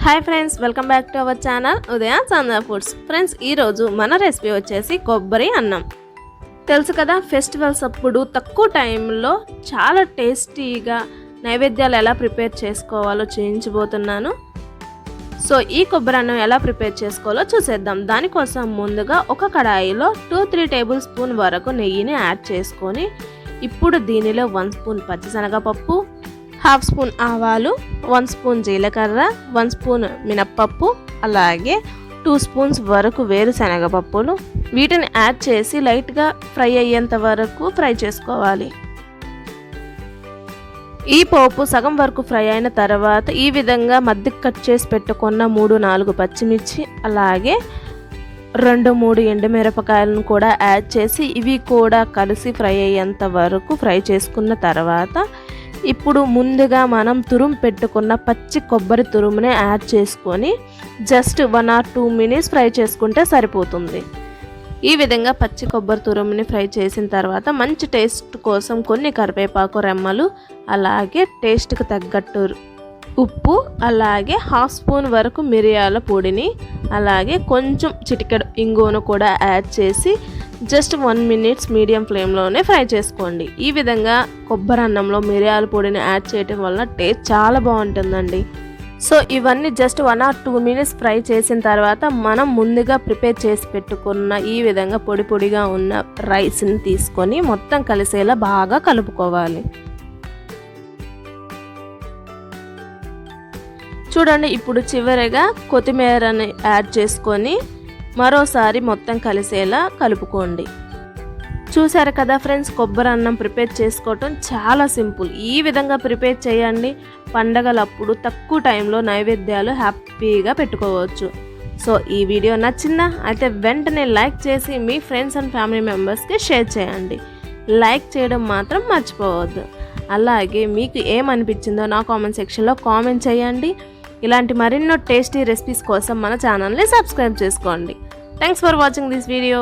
Hi friends, welcome back to our channel Udaya Chanda foods. Friends, ఈరోజు మన recipe వచ్చేసి కొబ్బరి అన్నం. తెలుసు కదా, ఫెస్టివల్స్ అప్పుడు తక్కువ టైంలో చాలా టేస్టీగా నైవేద్యాలు ఎలా ప్రిపేర్ చేసుకోవాలో చేయించబోతున్నాను. సో ఈ కొబ్బరి అన్నం ఎలా ప్రిపేర్ చేసుకోవాలో చూసేద్దాం. దానికోసం ముందుగా ఒక కడాయిలో 2-3 టేబుల్ స్పూన్ వరకు నెయ్యిని యాడ్ చేసుకొని ఇప్పుడు దీనిలో 1 స్పూన్ పచ్చిశనగపప్పు, 1/2 స్పూన్ ఆవాలు, 1 స్పూన్ జీలకర్ర, 1 స్పూన్ మినప్పప్పు, అలాగే 2 స్పూన్స్ వరకు వేరుశనగపప్పులు వీటిని యాడ్ చేసి లైట్గా ఫ్రై అయ్యేంత వరకు ఫ్రై చేసుకోవాలి. ఈ పోపు సగం వరకు ఫ్రై అయిన తర్వాత ఈ విధంగా మధ్యకి కట్ చేసి పెట్టుకున్న 3-4 పచ్చిమిర్చి, అలాగే 2-3 ఎండుమిరపకాయలను కూడా యాడ్ చేసి ఇవి కూడా కలిసి ఫ్రై అయ్యేంత వరకు ఫ్రై చేసుకున్న తర్వాత ఇప్పుడు ముందుగా మనం తురుము పెట్టుకున్న పచ్చి కొబ్బరి తురుముని యాడ్ చేసుకొని జస్ట్ 1 or 2 minutes ఫ్రై చేసుకుంటే సరిపోతుంది. ఈ విధంగా పచ్చి కొబ్బరి తురుముని ఫ్రై చేసిన తర్వాత మంచి టేస్ట్ కోసం కొన్ని కరివేపాకు రెమ్మలు, అలాగే టేస్ట్కి తగ్గట్టు ఉప్పు, అలాగే 1/2 స్పూన్ వరకు మిరియాల పొడిని, అలాగే కొంచెం చిటికెడు ఇంగువను కూడా యాడ్ చేసి జస్ట్ 1 minute మీడియం ఫ్లేమ్లోనే ఫ్రై చేసుకోండి. ఈ విధంగా కొబ్బరి అన్నంలో మిరియాల పొడిని యాడ్ చేయడం వల్ల టేస్ట్ చాలా బాగుంటుందండి. సో ఇవన్నీ జస్ట్ 1 or 2 minutes ఫ్రై చేసిన తర్వాత మనం ముందుగా ప్రిపేర్ చేసి పెట్టుకున్న ఈ విధంగా పొడి పొడిగా ఉన్న రైస్ని తీసుకొని మొత్తం కలిసేలా బాగా కలుపుకోవాలి. చూడండి, ఇప్పుడు చివరిగా కొత్తిమీరని యాడ్ చేసుకొని మరోసారి మొత్తం కలిసేలా కలుపుకోండి. చూసారు కదా ఫ్రెండ్స్, కొబ్బరి అన్నం ప్రిపేర్ చేసుకోవటం చాలా సింపుల్. ఈ విధంగా ప్రిపేర్ చేయండి. పండగలప్పుడు తక్కువ టైంలో నైవేద్యాలు హ్యాపీగా పెట్టుకోవచ్చు. సో ఈ వీడియో నచ్చిందా? అయితే వెంటనే లైక్ చేసి మీ ఫ్రెండ్స్ అండ్ ఫ్యామిలీ మెంబర్స్కి షేర్ చేయండి. లైక్ చేయడం మాత్రం మర్చిపోవద్దు. అలాగే మీకు ఏమనిపించిందో నా కామెంట్ సెక్షన్లో కామెంట్ చేయండి. ఇలాంటి మరెన్నో టేస్టీ రెసిపీస్ కోసం మన ఛానల్ని సబ్స్క్రైబ్ చేసుకోండి. Thanks for watching this video.